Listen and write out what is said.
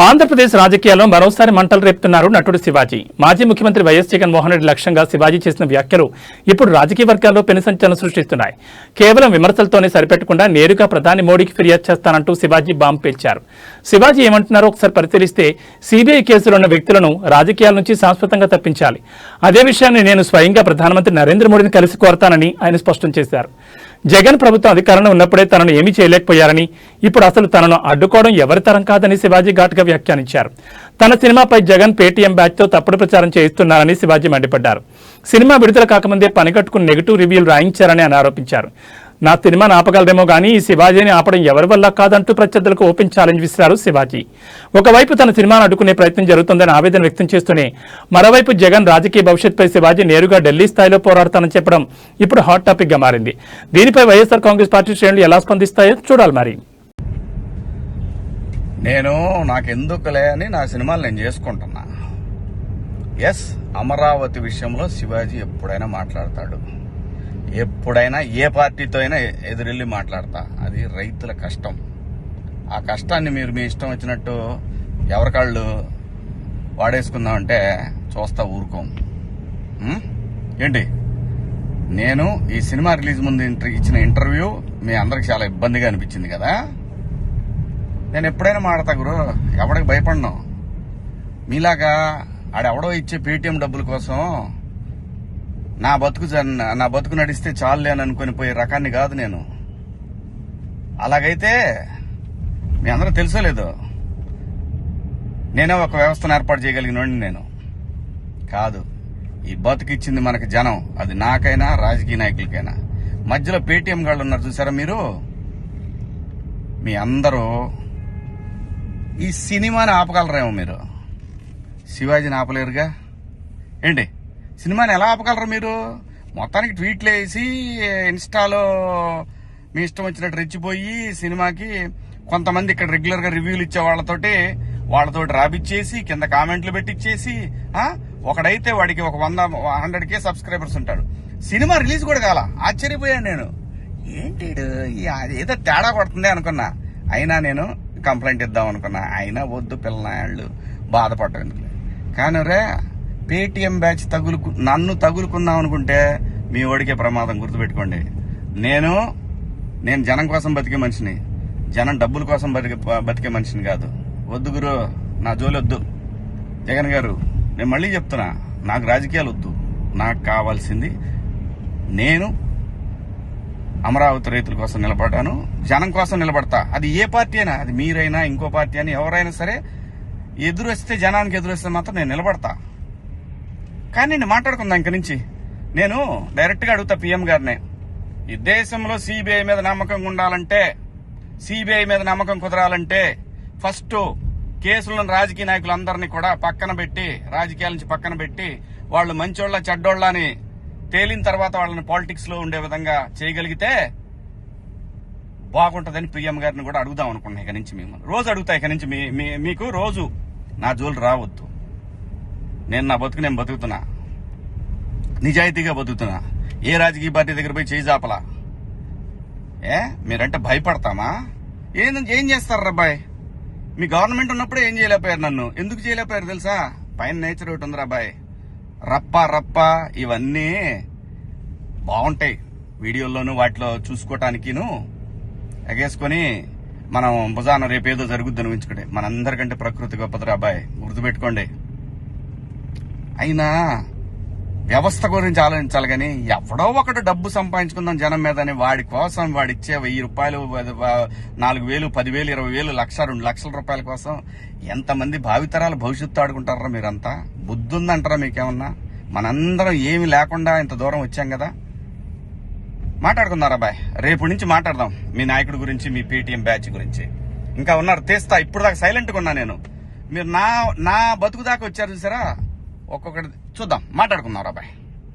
ఆంధ్రప్రదేశ్ రాజకీయాల్లో మరోసారి మంటలు రేపుతున్నారు నటుడు శివాజీ. మాజీ ముఖ్యమంత్రి వైఎస్ జగన్మోహన్ రెడ్డి లక్ష్యంగా శివాజీ చేసిన వ్యాఖ్యలు ఇప్పుడు రాజకీయ వర్గాల్లో పెను సంచలనం సృష్టిస్తున్నాయి. కేవలం విమర్శలతోనే సరిపెట్టకుండా నేరుగా ప్రధాని మోడీకి ఫిర్యాదు చేస్తానంటూ శివాజీ బాంబు పేల్చారు. శివాజీ ఏమంటున్నారో ఒకసారి పరిశీలిస్తే, సిబిఐ కేసులో ఉన్న వ్యక్తులను రాజకీయాల నుంచి శాశ్వతంగా తప్పించాలి. అదే విషయాన్ని నేను స్వయంగా ప్రధానమంత్రి నరేంద్ర మోడీని కలిసి కోరతానని ఆయన స్పష్టం చేశారు. జగన్ ప్రభుత్వం అధికారంలో ఉన్నప్పుడే తనను ఏమీ చేయలేకపోయారని, ఇప్పుడు అసలు తనను అడ్డుకోవడం ఎవరి తరం కాదని శివాజీ ఘాటుగా వ్యాఖ్యానించారు. తన సినిమాపై జగన్ పేటీఎం బ్యాచ్తో తప్పుడు ప్రచారం చేయిస్తున్నారని శివాజీ మండిపడ్డారు. సినిమా విడుదల కాకముందే పనికట్టుకుని నెగిటివ్ రివ్యూలు రాయించారని ఆయన ఆరోపించారు. నా సినిమాను ఆపగలరేమో కానీ ఈ శివాజీని ఆపడం ఎవరి వల్ల కాదంటూ ప్రత్యర్థులకు ఓపెన్ ఛాలెంజ్ విసిరారు శివాజీ. ఒకవైపు తన సినిమాను అడ్డుకునే ప్రయత్నం జరుగుతుందని ఆవేదన వ్యక్తం చేస్తూనే, మరోవైపు జగన్ రాజకీయ భవిష్యత్తుపై శివాజీ నేరుగా ఢిల్లీ స్థాయిలో పోరాడతానని చెప్పడం ఇప్పుడు హాట్ టాపిక్ గా మారింది. దీనిపై వైఎస్ఆర్ కాంగ్రెస్ పార్టీ శ్రేణులు ఎలా స్పందిస్తాయో చూడాలి. మరి నాకెందుకులే అని నా సినిమాలు నేను చేసుకుంటున్నా. ఎస్, అమరావతి విషయంలో శివాజీ ఎప్పుడైనా మాట్లాడతాడు. ఎప్పుడైనా ఏ పార్టీతో అయినా ఎదురెళ్ళి మాట్లాడతా. అది రైతుల కష్టం. ఆ కష్టాన్ని మీరు మీ ఇష్టం వచ్చినట్టు ఎవరికాళ్ళు వాడేసుకుందామంటే చూస్తా ఊరుకోం. ఏంటి, నేను ఈ సినిమా రిలీజ్ ముందు ఇచ్చిన ఇంటర్వ్యూ మీ అందరికి చాలా ఇబ్బందిగా అనిపించింది కదా. నేను ఎప్పుడైనా మాడతా గురు, ఎవడికి భయపడను. మీలాగా ఆడెవడో ఇచ్చే పేటీఎం డబ్బుల కోసం నా బతుకు నడిస్తే చాలులే అని అనుకుని పోయే రకాన్ని కాదు నేను. అలాగైతే మీ అందరూ తెలుసో లేదో, నేనే ఒక వ్యవస్థను ఏర్పాటు చేయగలిగినోడిని నేను కాదు. ఈ బతుకిచ్చింది మనకి జనం, అది నాకైనా రాజకీయ నాయకులకైనా. మధ్యలో పేటీఎం గాళ్ళు ఉన్నారు చూసారా మీరు, మీ అందరూ ఈ సినిమాని ఆపగలరేమో, మీరు శివాజీని ఆపలేరుగా. ఏంటి, సినిమాని ఎలా ఆపగలరు మీరు? మొత్తానికి ట్వీట్లు వేసి ఇన్స్టాలో మీ ఇష్టం వచ్చినట్టు రెచ్చిపోయి సినిమాకి కొంతమంది ఇక్కడ రెగ్యులర్ గా రివ్యూలు ఇచ్చే వాళ్ళతోటి రాపిచ్చేసి కింద కామెంట్లు పెట్టిచ్చేసి, ఒకడైతే వాడికి ఒక 100K సబ్స్క్రైబర్స్ ఉంటాడు. సినిమా రిలీజ్ కూడా కాల. ఆశ్చర్యపోయాను నేను. ఏంటి ఏదో తేడా కొడుతుంది అనుకున్నా. అయినా నేను కంప్లైంట్ ఇద్దాం అనుకున్నా. అయినా వద్దు, పిల్లనాయాళ్ళు బాధపడటం. కానీ రే, పేటీఎం బ్యాచ్ నన్ను తగులుకుందాం అనుకుంటే మీ ఓడికే ప్రమాదం. గుర్తుపెట్టుకోండి, నేను జనం కోసం బతికే మనిషిని, జనం డబ్బుల కోసం బతికే మనిషిని కాదు. వద్దు గురు, నా జోలి వద్దు. జగన్ గారు, నేను మళ్ళీ చెప్తున్నా, నాకు రాజకీయాలు వద్దు. నాకు కావాల్సింది, నేను అమరావతి రైతుల కోసం నిలబడ్డాను, జనం కోసం నిలబడతా. అది ఏ పార్టీ అయినా, అది మీరైనా ఇంకో పార్టీ అని ఎవరైనా సరే, ఎదురొస్తే జనానికి ఎదురొస్తే మాత్రం నేను నిలబడతా. కానీ నేను మాట్లాడుకుందాం ఇంక నుంచి. నేను డైరెక్ట్ గా అడుగుతా పీఎం గారినే, ఈ దేశంలో సిబిఐ మీద నమ్మకం ఉండాలంటే, సిబిఐ మీద నమ్మకం కుదరాలంటే ఫస్ట్ కేసులను రాజకీయ నాయకులందరినీ కూడా పక్కన పెట్టి, రాజకీయాల నుంచి పక్కన పెట్టి, వాళ్ళు మంచోళ్ళ చెడ్డోళ్ళ అని తేలిన తర్వాత వాళ్ళని పాలిటిక్స్ లో ఉండే విధంగా చేయగలిగితే బాగుంటుందని పీఎం గారిని కూడా అడుగుదాం అనుకున్నా. ఇక నుంచి మిమ్మల్ని రోజు అడుగుతా. ఇక నుంచి మీకు రోజు నా జోలు రావద్దు. నేను నా బతుకు నేను బతుకుతున్నా, నిజాయితీగా బతుకుతున్నా. ఏ రాజకీయ పార్టీ దగ్గర పోయి చేయి జాపలా. మీరంటే భయపడతామా? ఏం చేస్తారు రబ్బాయ్? మీ గవర్నమెంట్ ఉన్నప్పుడే ఏం చేయలేకపోయారు. నన్ను ఎందుకు చేయలేకపోయారు తెలుసా? పైన నేచర్ ఒకటి ఉంది రబ్బాయ్. రప్ప ఇవన్నీ బాగుంటాయి వీడియోల్లోనూ వాటిలో చూసుకోవటానికిను ఎగేసుకొని మనం భుజాన రేపేదో జరుగుద్దని ఊహించుకుంటే. మనందరికంటే ప్రకృతి గొప్పది రాబాయ్, గుర్తుపెట్టుకోండి. అయినా వ్యవస్థ గురించి ఆలోచించాలి కానీ, ఎవడో ఒకటి డబ్బు సంపాదించుకుందాం జనం మీదని వాడి కోసం వాడిచ్చే 1000 రూపాయలు, 4000, 10,000, 20,000, 1,00,000, 2 లక్షల రూపాయల కోసం ఎంతమంది భావితరాల భవిష్యత్తు ఆడుకుంటారా మీరంతా? బుద్ధుందంటారా మీకేమన్నా? మనందరం ఏమి లేకుండా ఇంత దూరం వచ్చాం కదా. మాట్లాడుకుందారా బాయ్, రేపు నుంచి మాట్లాడదాం మీ నాయకుడి గురించి, మీ పేటీఎం బ్యాచ్ గురించి. ఇంకా ఉన్నారు తీస్తా. ఇప్పుడు దాకా సైలెంట్ గా ఉన్నా నేను. మీరు నా బతుకు దాకా వచ్చారు చూసారా, ఒక్కొక్కటి చూద్దాం, మాట్లాడుకుందాం రా బాయ్.